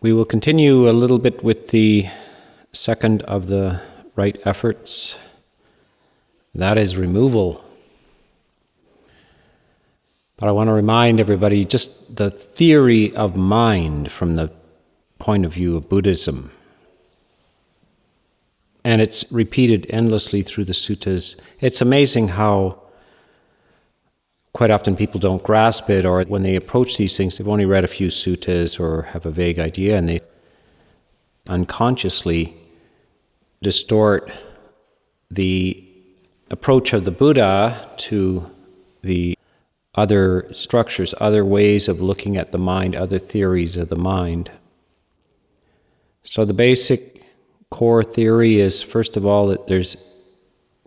We will continue a little bit with the second of the right efforts. That is removal. But I want to remind everybody just the theory of mind from the point of view of Buddhism. And it's repeated endlessly through the suttas. It's amazing how quite often people don't grasp it, or when they approach these things, they've only read a few suttas or have a vague idea, and they unconsciously distort the approach of the Buddha to the other structures, other ways of looking at the mind, other theories of the mind. So the basic core theory is, first of all, that there's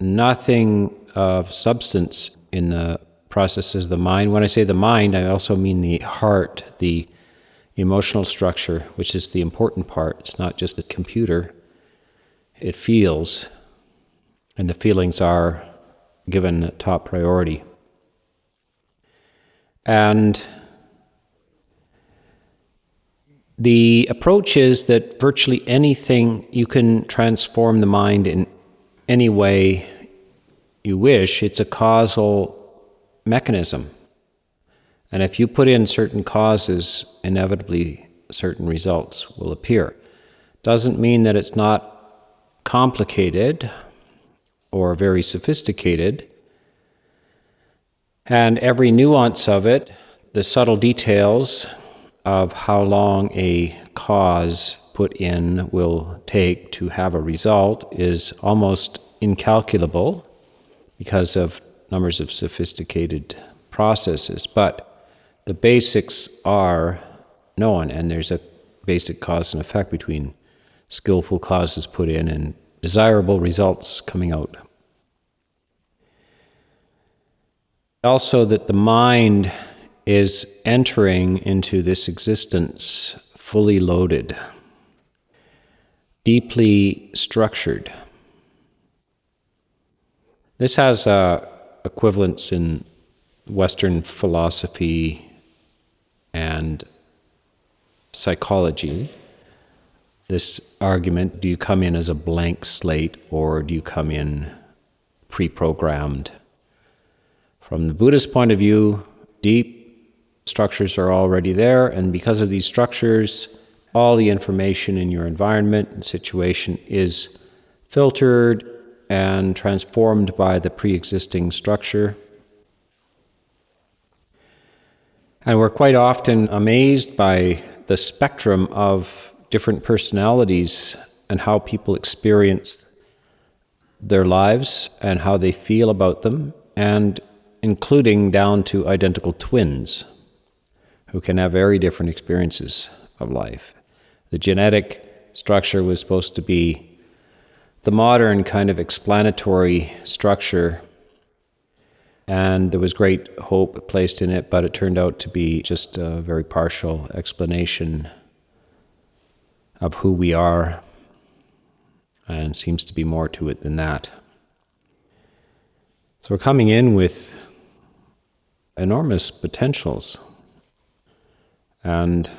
nothing of substance in the processes of the mind. When I say the mind, I also mean the heart, the emotional structure, which is the important part. It's not just a computer. It feels, and the feelings are given top priority. And the approach is that virtually anything, you can transform the mind in any way you wish. It's a causal mechanism. And if you put in certain causes, inevitably certain results will appear. Doesn't mean that it's not complicated or very sophisticated. And every nuance of it, the subtle details of how long a cause put in will take to have a result is almost incalculable because of numbers of sophisticated processes. But the basics are known, and there's a basic cause and effect between skillful causes put in and desirable results coming out. Also, that the mind is entering into this existence fully loaded, deeply structured. This has equivalents in Western philosophy and psychology. This argument, do you come in as a blank slate or do you come in pre-programmed? From the Buddhist point of view, deep structures are already there, and because of these structures, all the information in your environment and situation is filtered and transformed by the pre-existing structure. And we're quite often amazed by the spectrum of different personalities and how people experience their lives and how they feel about them, and including down to identical twins who can have very different experiences of life. The genetic structure was supposed to be the modern kind of explanatory structure, and there was great hope placed in it, but it turned out to be just a very partial explanation of who we are, and seems to be more to it than that. So we're coming in with enormous potentials, and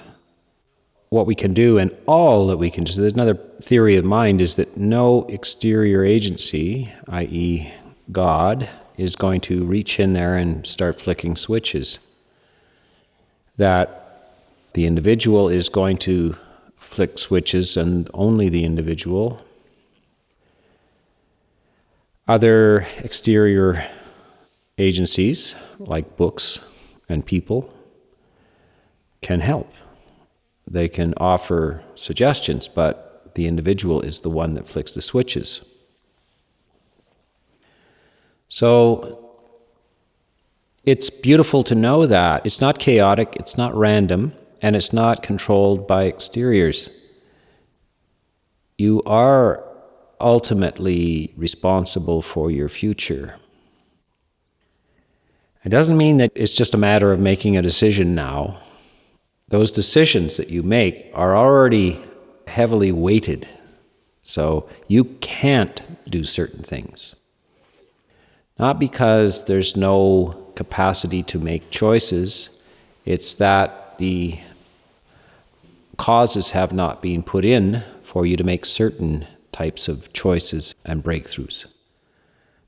what we can do and all that we can do. There's another theory of mind is that no exterior agency, i.e. God, is going to reach in there and start flicking switches. That the individual is going to flick switches, and only the individual. Other exterior agencies, like books and people, can help. They can offer suggestions, but the individual is the one that flicks the switches. So it's beautiful to know that. It's not chaotic, it's not random, and it's not controlled by exteriors. You are ultimately responsible for your future. It doesn't mean that it's just a matter of making a decision now. Those decisions that you make are already heavily weighted, so you can't do certain things. Not because there's no capacity to make choices, it's that the causes have not been put in for you to make certain types of choices and breakthroughs.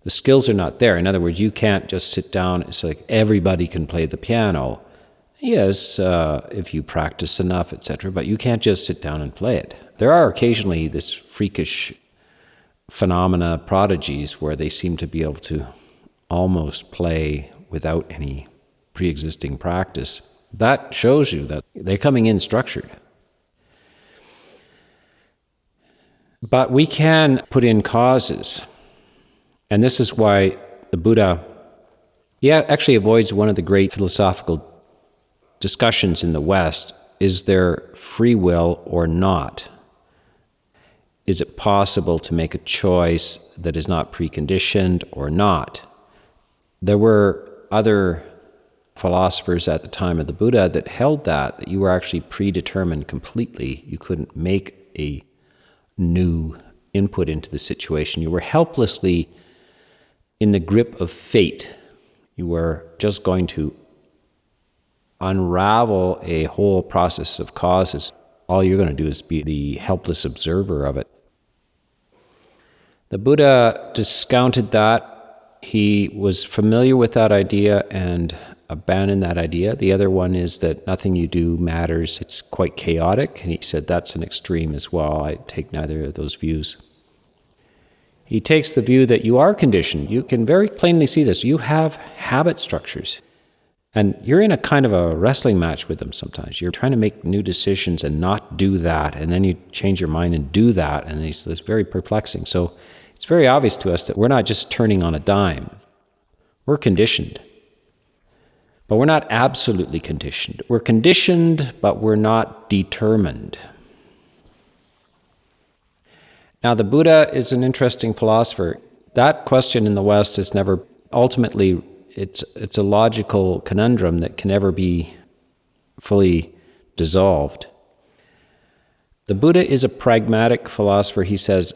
The skills are not there. In other words, you can't just sit down. It's like everybody can play the piano. Yes, if you practice enough, etc. But you can't just sit down and play it. There are occasionally this freakish phenomena, prodigies, where they seem to be able to almost play without any pre-existing practice. That shows you that they're coming in structured. But we can put in causes. And this is why the Buddha, he actually avoids one of the great philosophical discussions in the West. Is there free will or not? Is it possible to make a choice that is not preconditioned or not? There were other philosophers at the time of the Buddha that held that you were actually predetermined completely. You couldn't make a new input into the situation. You were helplessly in the grip of fate. You were just going to unravel a whole process of causes. All you're going to do is be the helpless observer of it. The Buddha discounted that. He was familiar with that idea and abandoned that idea. The other one is that nothing you do matters. It's quite chaotic. And he said that's an extreme as well. I take neither of those views. He takes the view that you are conditioned. You can very plainly see this. You have habit structures. And you're in a kind of a wrestling match with them sometimes. You're trying to make new decisions and not do that. And then you change your mind and do that. And it's very perplexing. So it's very obvious to us that we're not just turning on a dime. We're conditioned. But we're not absolutely conditioned. We're conditioned, but we're not determined. Now, the Buddha is an interesting philosopher. That question in the West is never, ultimately, it's a logical conundrum that can never be fully dissolved. The Buddha is a pragmatic philosopher. He says,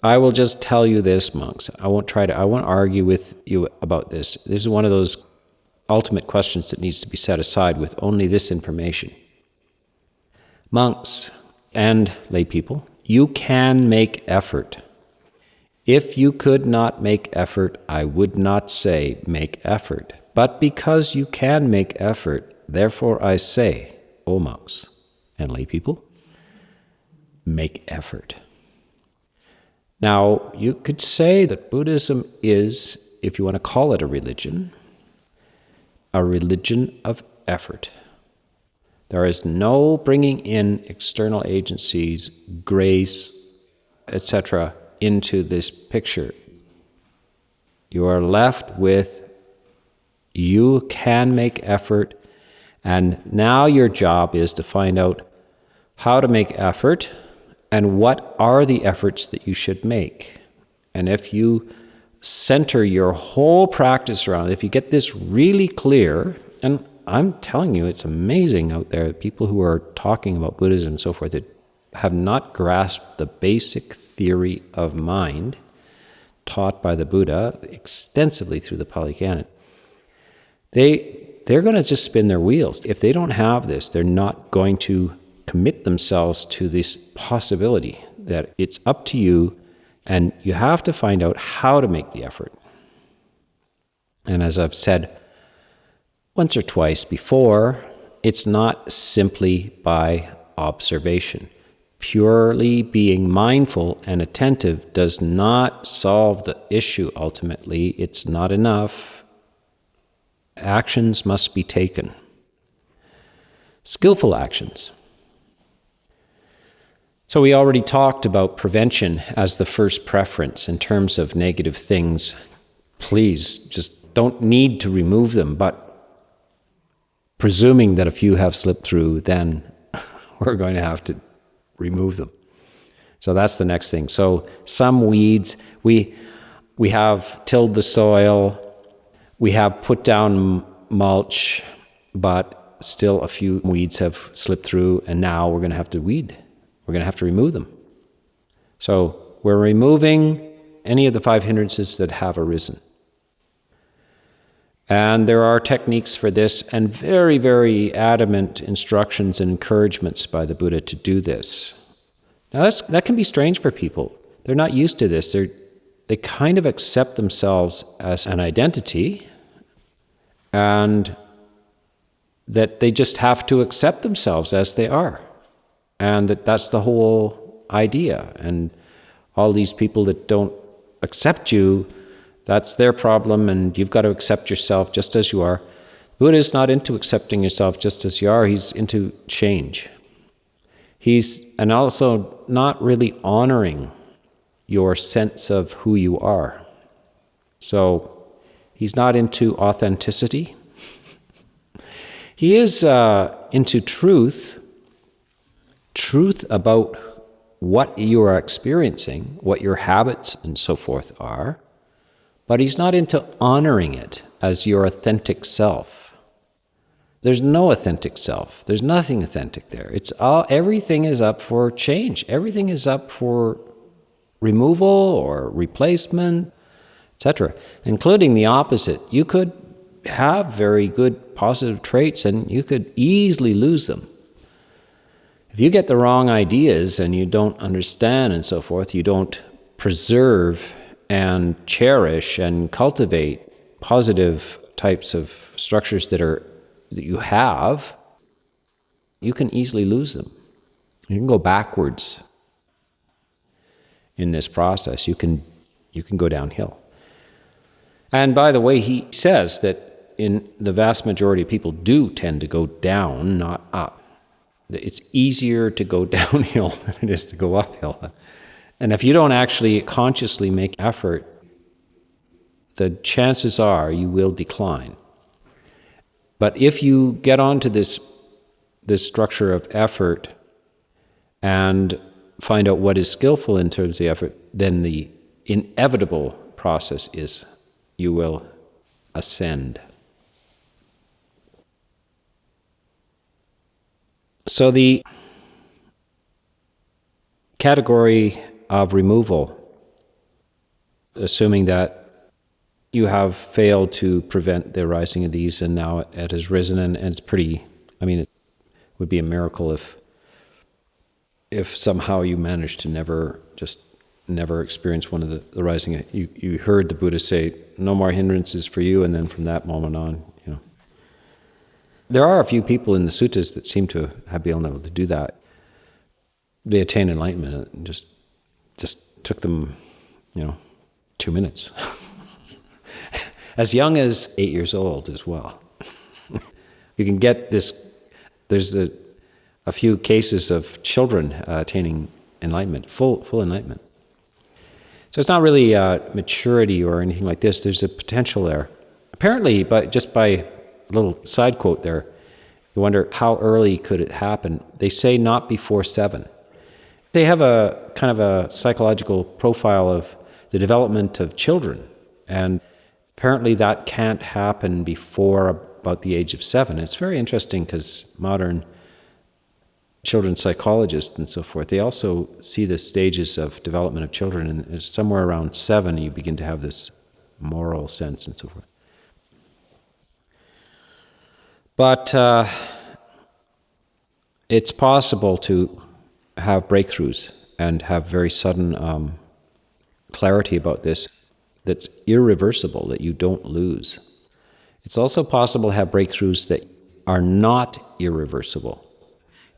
I will just tell you this, monks. I won't argue with you about this. This is one of those ultimate questions that needs to be set aside with only this information. Monks and lay people, you can make effort. If you could not make effort, I would not say make effort. But because you can make effort, therefore I say, O monks and lay people, make effort. Now, you could say that Buddhism is, if you want to call it a religion of effort. There is no bringing in external agencies, grace, etc., into this picture. You are left with, you can make effort, and now your job is to find out how to make effort and what are the efforts that you should make. And if you center your whole practice around, if you get this really clear, and I'm telling you, it's amazing out there, people who are talking about Buddhism and so forth that have not grasped the basic theory of mind taught by the Buddha extensively through the Pali Canon. They're going to just spin their wheels. If they don't have this, they're not going to commit themselves to this possibility that it's up to you and you have to find out how to make the effort. And as I've said once or twice before, it's not simply by observation. Purely being mindful and attentive does not solve the issue ultimately. It's not enough. Actions must be taken. Skillful actions. So we already talked about prevention as the first preference in terms of negative things. Please just don't need to remove them, but presuming that a few have slipped through, then we're going to have to remove them. So that's the next thing. So some weeds, we have tilled the soil, we have put down mulch, but still a few weeds have slipped through, and now we're going to have to weed. We're going to have to remove them. So we're removing any of the 5 hindrances that have arisen. And there are techniques for this and very, very adamant instructions and encouragements by the Buddha to do this. Now that can be strange for people. They're not used to this. They kind of accept themselves as an identity, and that they just have to accept themselves as they are. And that's the whole idea. And all these people that don't accept you, that's their problem, and you've got to accept yourself just as you are. Buddha is not into accepting yourself just as you are. He's into change. And also not really honoring your sense of who you are. So he's not into authenticity. He is into truth about what you are experiencing, what your habits and so forth are, but he's not into honoring it as your authentic self. There's no authentic self. There's nothing authentic there. Everything is up for change. Everything is up for removal or replacement, etc., including the opposite. You could have very good positive traits and you could easily lose them. If you get the wrong ideas and you don't understand and so forth, you don't preserve and cherish and cultivate positive types of structures that you have, you can easily lose them. You can go backwards in this process. You can go downhill. And by the way, he says that in the vast majority of people do tend to go down, not up. It's easier to go downhill than it is to go uphill. And if you don't actually consciously make effort, the chances are you will decline. But if you get onto this structure of effort and find out what is skillful in terms of the effort, then the inevitable process is you will ascend. So the category of removal, assuming that you have failed to prevent the arising of these and now it has risen, and it's pretty, it would be a miracle if somehow you managed to never experience one of the rising. You heard the Buddha say, no more hindrances for you, and then from that moment on, There are a few people in the suttas that seem to have been able to do that. They attain enlightenment and just took them, 2 minutes. As young as 8 years old as well. You can get this. There's a few cases of children attaining enlightenment, full enlightenment. So it's not really maturity or anything like this. There's a potential there. Apparently, just by a little side quote there, you wonder how early could it happen. They say not before 7. They have a kind of a psychological profile of the development of children, and apparently that can't happen before about the age of 7. It's very interesting because modern children's psychologists and so forth, they also see the stages of development of children, and somewhere around 7 you begin to have this moral sense and so forth. But it's possible to have breakthroughs and have very sudden clarity about this that's irreversible, that you don't lose. It's also possible to have breakthroughs that are not irreversible.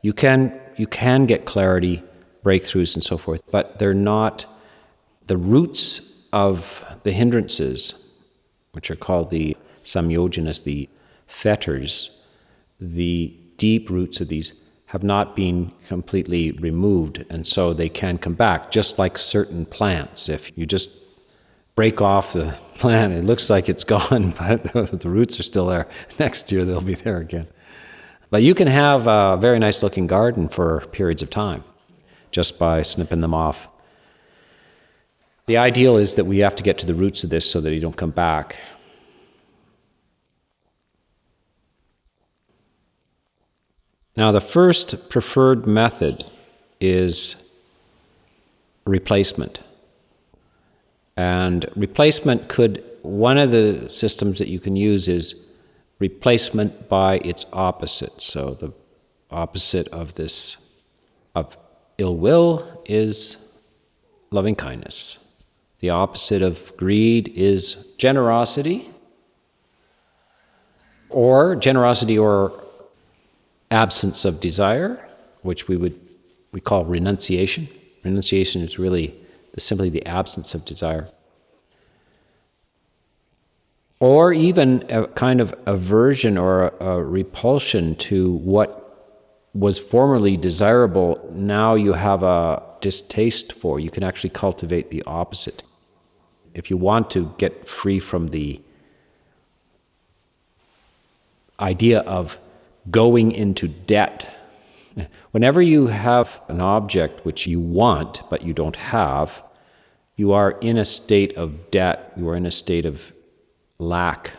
You can get clarity, breakthroughs and so forth, but they're not the roots of the hindrances, which are called the samyojanas, the fetters. The deep roots of these have not been completely removed, and so they can come back, just like certain plants. If you just break off the plant, it looks like it's gone, but the roots are still there. Next year they'll be there again. But you can have a very nice looking garden for periods of time just by snipping them off. The ideal is that we have to get to the roots of this so that you don't come back. Now, the first preferred method is replacement. And replacement could one of the systems that you can use is replacement by its opposite. So the opposite of ill will is loving kindness. The opposite of greed is generosity or absence of desire, which we call renunciation. Renunciation is really simply the absence of desire. Or even a kind of aversion or a repulsion to what was formerly desirable, now you have a distaste for. You can actually cultivate the opposite. If you want to get free from the idea of going into debt, whenever you have an object which you want but you don't have, you are in a state of debt, you are in a state of lack.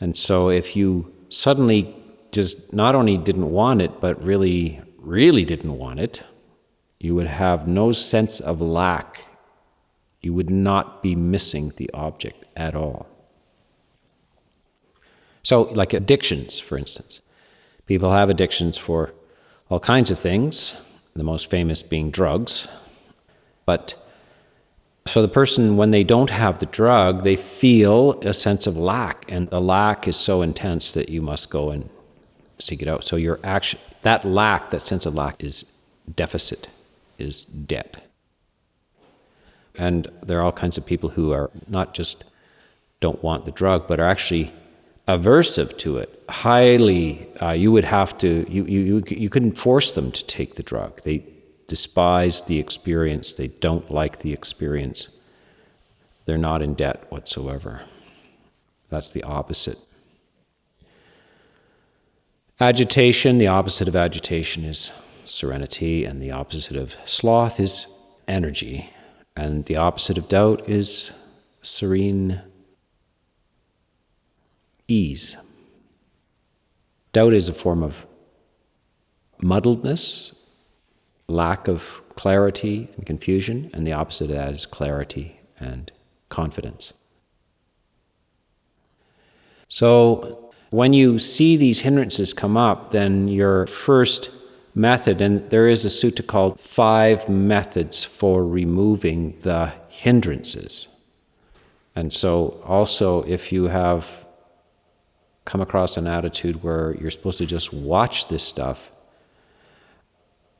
And so if you suddenly just not only didn't want it, but really, really didn't want it, you would have no sense of lack. You would not be missing the object at all. So, like addictions, for instance. People have addictions for all kinds of things, the most famous being drugs. But so the person, when they don't have the drug, they feel a sense of lack, and the lack is so intense that you must go and seek it out. So that sense of lack is deficit, is debt. And there are all kinds of people who are not just don't want the drug, but are actually aversive to it. Highly, you would have to, you couldn't force them to take the drug. They despise the experience. They don't like the experience. They're not in debt whatsoever. That's the opposite. Agitation, the opposite of agitation is serenity, and the opposite of sloth is energy, and the opposite of doubt is serene ease. Doubt is a form of muddledness, lack of clarity and confusion, and the opposite of that is clarity and confidence. So when you see these hindrances come up, then your first method, and there is a sutta called 5 Methods for Removing the Hindrances. And so also if you have come across an attitude where you're supposed to just watch this stuff,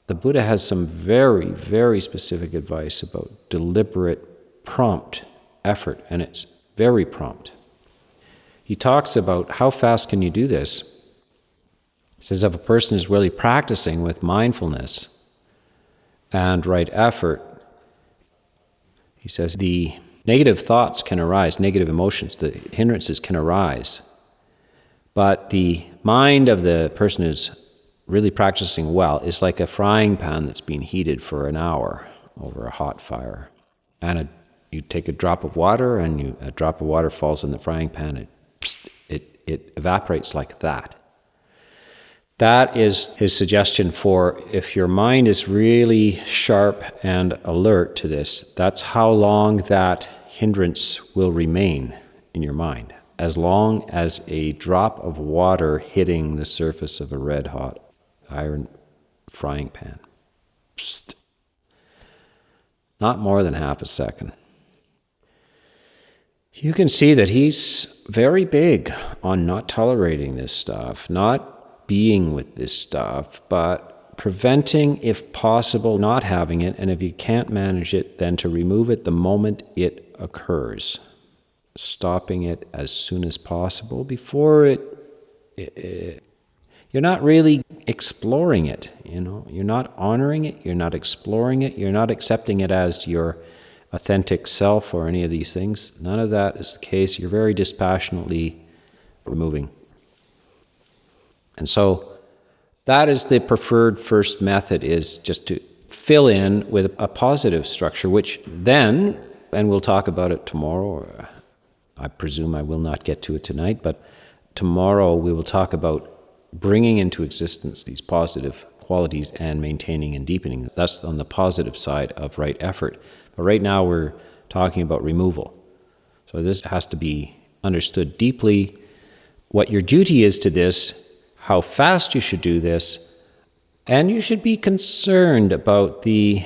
the Buddha has some very, very specific advice about deliberate, prompt effort, and it's very prompt. He talks about how fast can you do this. He says if a person is really practicing with mindfulness and right effort, he says the negative thoughts can arise, negative emotions, the hindrances can arise, but the mind of the person who's really practicing well is like a frying pan that's been heated for an hour over a hot fire. And you take a drop of water, and a drop of water falls in the frying pan, it evaporates like that. That is his suggestion for if your mind is really sharp and alert to this, that's how long that hindrance will remain in your mind. As long as a drop of water hitting the surface of a red-hot iron frying pan. Psst. Not more than half a second. You can see that he's very big on not tolerating this stuff, not being with this stuff, but preventing, if possible, not having it, and if you can't manage it, then to remove it the moment it occurs. Stopping it as soon as possible before you're not really exploring it, You're not honoring it, you're not exploring it, you're not accepting it as your authentic self or any of these things. None of that is the case. You're very dispassionately removing. And so that is the preferred first method, is just to fill in with a positive structure, which then, and we'll talk about it tomorrow, or I presume I will not get to it tonight, but tomorrow we will talk about bringing into existence these positive qualities and maintaining and deepening. That's on the positive side of right effort. But right now we're talking about removal. So this has to be understood deeply, what your duty is to this, how fast you should do this, and you should be concerned about the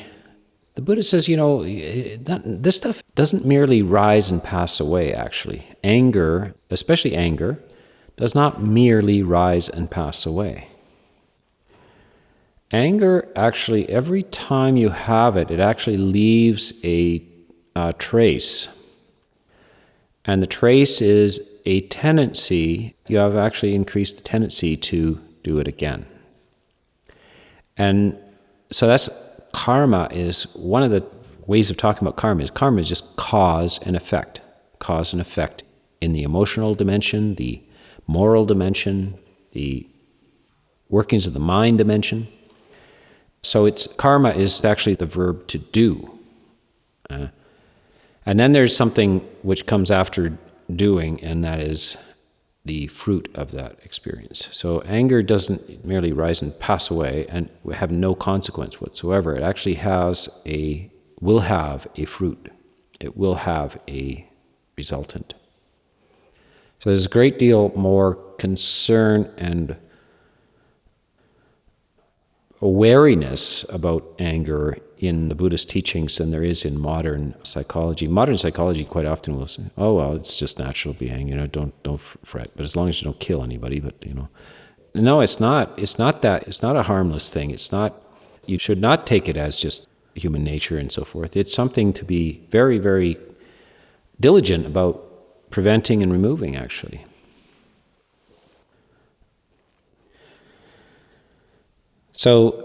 Buddha says, this stuff doesn't merely rise and pass away, actually. Anger, especially anger, does not merely rise and pass away. Anger, actually, every time you have it, it actually leaves a trace. And the trace is a tendency, you have actually increased the tendency to do it again. And so that's karma. Is one of the ways of talking about karma is just cause and effect. Cause and effect in the emotional dimension, the moral dimension, the workings of the mind dimension. So karma is actually the verb to do. And then there's something which comes after doing, and that is the fruit of that experience. So anger doesn't merely rise and pass away and have no consequence whatsoever. It actually will have a fruit. It will have a resultant. So there's a great deal more concern and awareness about anger in the Buddhist teachings than there is in modern psychology. Modern psychology quite often will say, "Oh well, it's just natural to be angry. Don't fret. But as long as you don't kill anybody." But no, it's not. It's not that. It's not a harmless thing. It's not. You should not take it as just human nature and so forth. It's something to be very, very diligent about preventing and removing, actually. So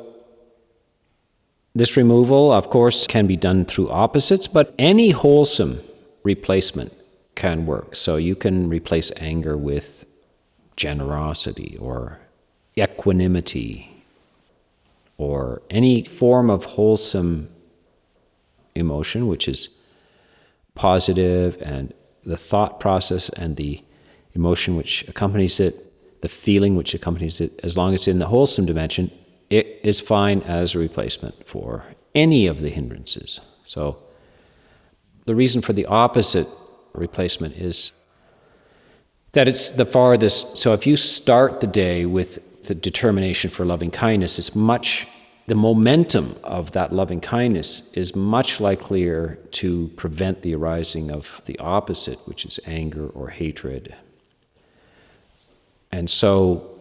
this removal, of course, can be done through opposites, but any wholesome replacement can work. So you can replace anger with generosity or equanimity or any form of wholesome emotion, which is positive, and the thought process and the emotion which accompanies it, the feeling which accompanies it, as long as it's in the wholesome dimension, it is fine as a replacement for any of the hindrances. So the reason for the opposite replacement is that it's the farthest. So if you start the day with the determination for loving kindness, the momentum of that loving kindness is much likelier to prevent the arising of the opposite, which is anger or hatred. And so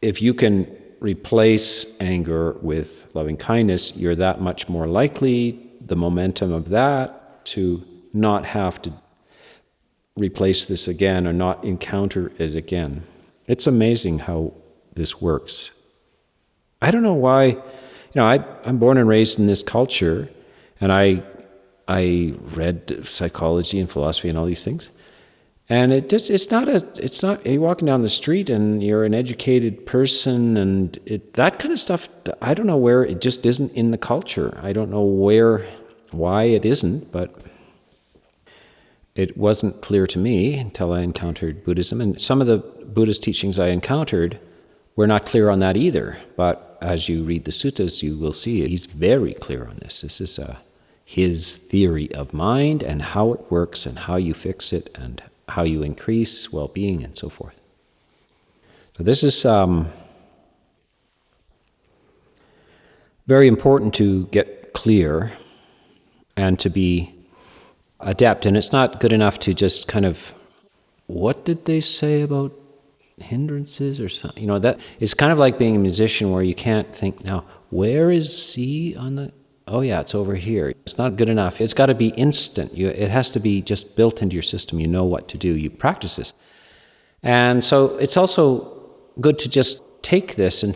if you can replace anger with loving kindness, you're that much more likely, the momentum of that, to not have to replace this again or not encounter it again. It's amazing how this works. I don't know why, I'm born and raised in this culture, and I read psychology and philosophy and all these things. And it's not, you're walking down the street and you're an educated person, and that kind of stuff, I don't know where, it just isn't in the culture. I don't know why it isn't, but it wasn't clear to me until I encountered Buddhism. And some of the Buddhist teachings I encountered were not clear on that either. But as you read the suttas, you will see he's very clear on this. This is his theory of mind and how it works and how you fix it and how you increase well-being and so forth. So this is very important to get clear and to be adept. And it's not good enough to just kind of, what did they say about hindrances or something? That it's kind of like being a musician where you can't think, now, where is C on the... Oh yeah, it's over here. It's not good enough. It's got to be instant. It has to be just built into your system. You know what to do. You practice this. And so it's also good to just take this and,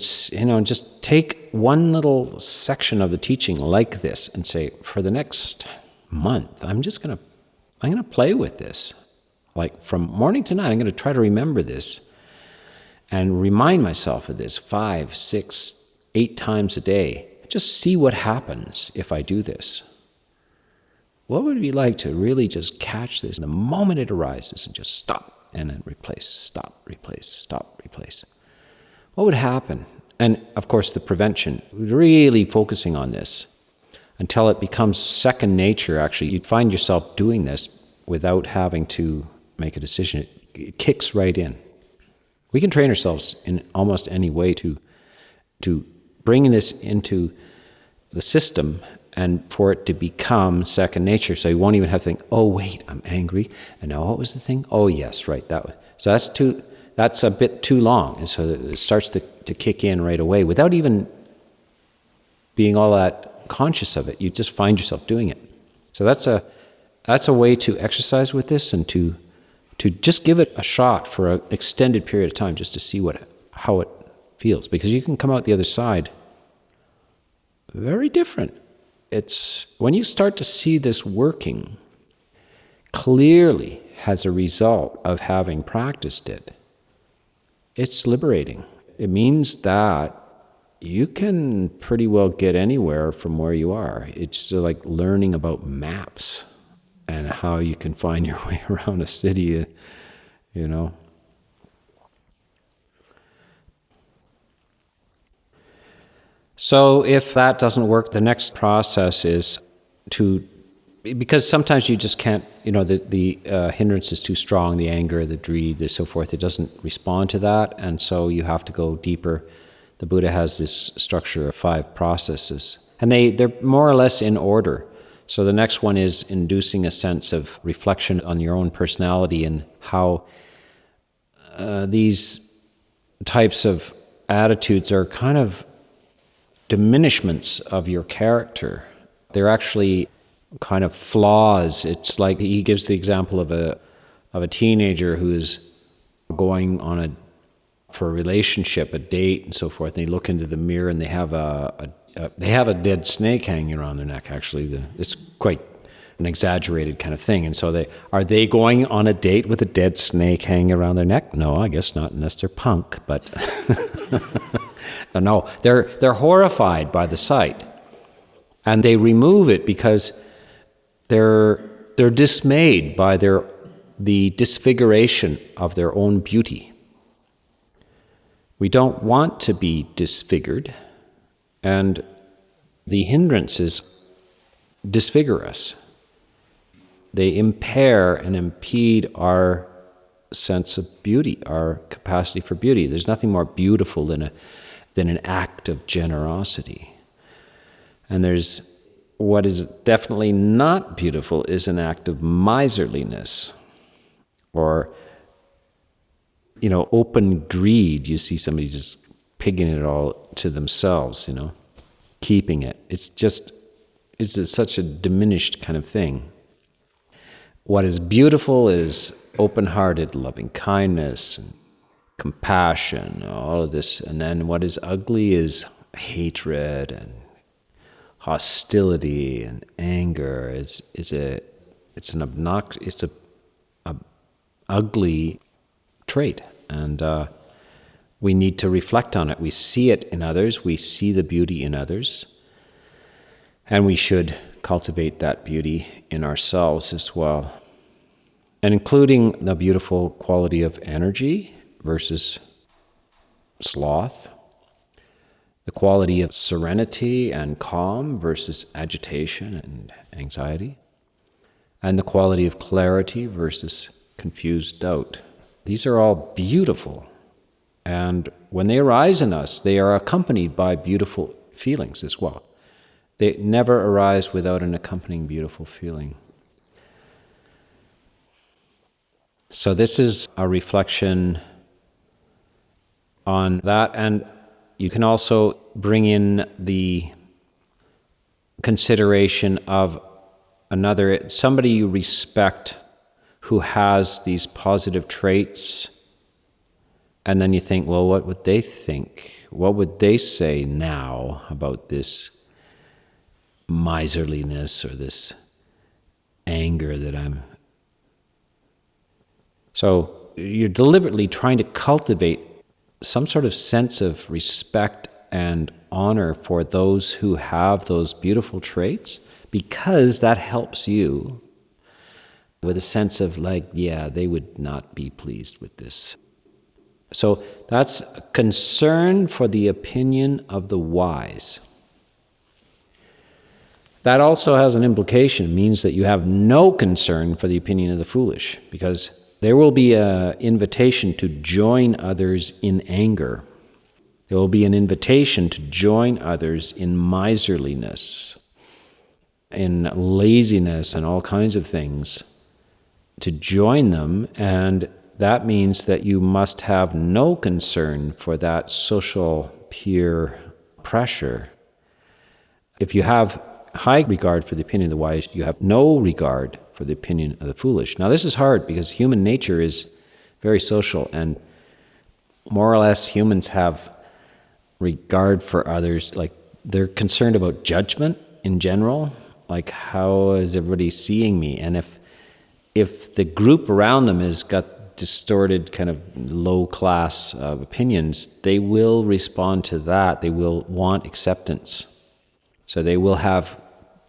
just take one little section of the teaching like this and say, for the next month, I'm going to play with this. Like from morning to night, I'm going to try to remember this and remind myself of this 5, 6, 8 times a day. Just see what happens if I do this. What would it be like to really just catch this the moment it arises and just stop and then replace, stop, replace, stop, replace? What would happen? And of course the prevention, really focusing on this until it becomes second nature. Actually, you'd find yourself doing this without having to make a decision. It kicks right in. We can train ourselves in almost any way to bring this into the system and for it to become second nature. So you won't even have to think, oh, wait, I'm angry. And now what was the thing? Oh, yes, right. So that's a bit too long. And so it starts to kick in right away without even being all that conscious of it. You just find yourself doing it. So that's a way to exercise with this and to just give it a shot for an extended period of time just to see how it feels. Because you can come out the other side very different. It's when you start to see this working clearly as a result of having practiced it, it's liberating. It means that you can pretty well get anywhere from where you are. It's like learning about maps and how you can find your way around a city, you know. So if that doesn't work, the next process is because sometimes you just can't, the hindrance is too strong, the anger, the greed, and so forth, it doesn't respond to that, and so you have to go deeper. The Buddha has this structure of 5 processes, and they're more or less in order. So the next one is inducing a sense of reflection on your own personality and how these types of attitudes are kind of diminishments of your character. They're actually kind of flaws. It's like he gives the example of a teenager who's going for a relationship, a date, and so forth. And they look into the mirror and they have a dead snake hanging around their neck. Actually, it's quite an exaggerated kind of thing. And so are they going on a date with a dead snake hanging around their neck? No, I guess not, unless they're punk. But no, they're horrified by the sight, and they remove it because they're dismayed by the disfiguration of their own beauty. We don't want to be disfigured, and the hindrances disfigure us. They impair and impede our sense of beauty, our capacity for beauty. There's nothing more beautiful than an act of generosity. And what is definitely not beautiful is an act of miserliness or, open greed. You see somebody just pigging it all to themselves, keeping it. It's such a diminished kind of thing. What is beautiful is open-hearted loving kindness and compassion, all of this. And then what is ugly is hatred and hostility and anger. It's an obnoxious, it's a ugly trait, and we need to reflect on it. We see it in others. We see the beauty in others, and we should cultivate that beauty in ourselves as well, and including the beautiful quality of energy versus sloth, the quality of serenity and calm versus agitation and anxiety, and the quality of clarity versus confused doubt. These are all beautiful, and when they arise in us, they are accompanied by beautiful feelings as well. They never arise without an accompanying beautiful feeling. So this is a reflection on that, and you can also bring in the consideration of somebody you respect who has these positive traits, and then you think, well, what would they think? What would they say now about this miserliness or this anger that I'm... So you're deliberately trying to cultivate some sort of sense of respect and honor for those who have those beautiful traits, because that helps you with a sense of they would not be pleased with this. So that's concern for the opinion of the wise. That also has an implication. It means that you have no concern for the opinion of the foolish, because there will be an invitation to join others in anger. There will be an invitation to join others in miserliness, in laziness, and all kinds of things, to join them. And that means that you must have no concern for that social peer pressure. If you have high regard for the opinion of the wise, you have no regard for the opinion of the foolish. Now, this is hard because human nature is very social, and more or less humans have regard for others. Like, they're concerned about judgment in general, like how is everybody seeing me? And if the group around them has got distorted kind of low class opinions, they will respond to that. They will want acceptance. So they will have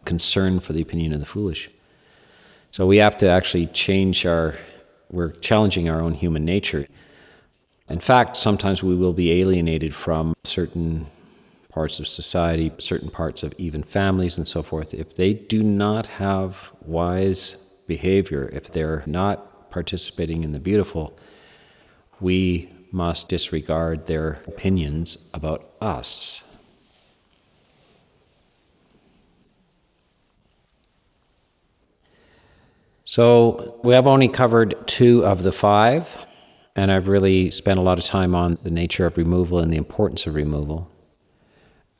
concern for the opinion of the foolish. So we have to actually we're challenging our own human nature. In fact, sometimes we will be alienated from certain parts of society, certain parts of even families and so forth. If they do not have wise behavior, if they're not participating in the beautiful, we must disregard their opinions about us. So we have only covered 2 of the 5, and I've really spent a lot of time on the nature of removal and the importance of removal,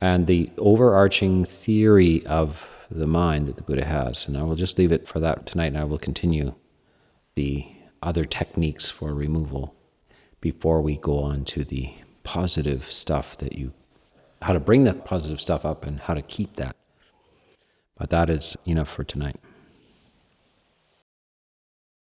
and the overarching theory of the mind that the Buddha has. And I will just leave it for that tonight, and I will continue the other techniques for removal before we go on to the positive stuff how to bring that positive stuff up and how to keep that. But that is enough for tonight.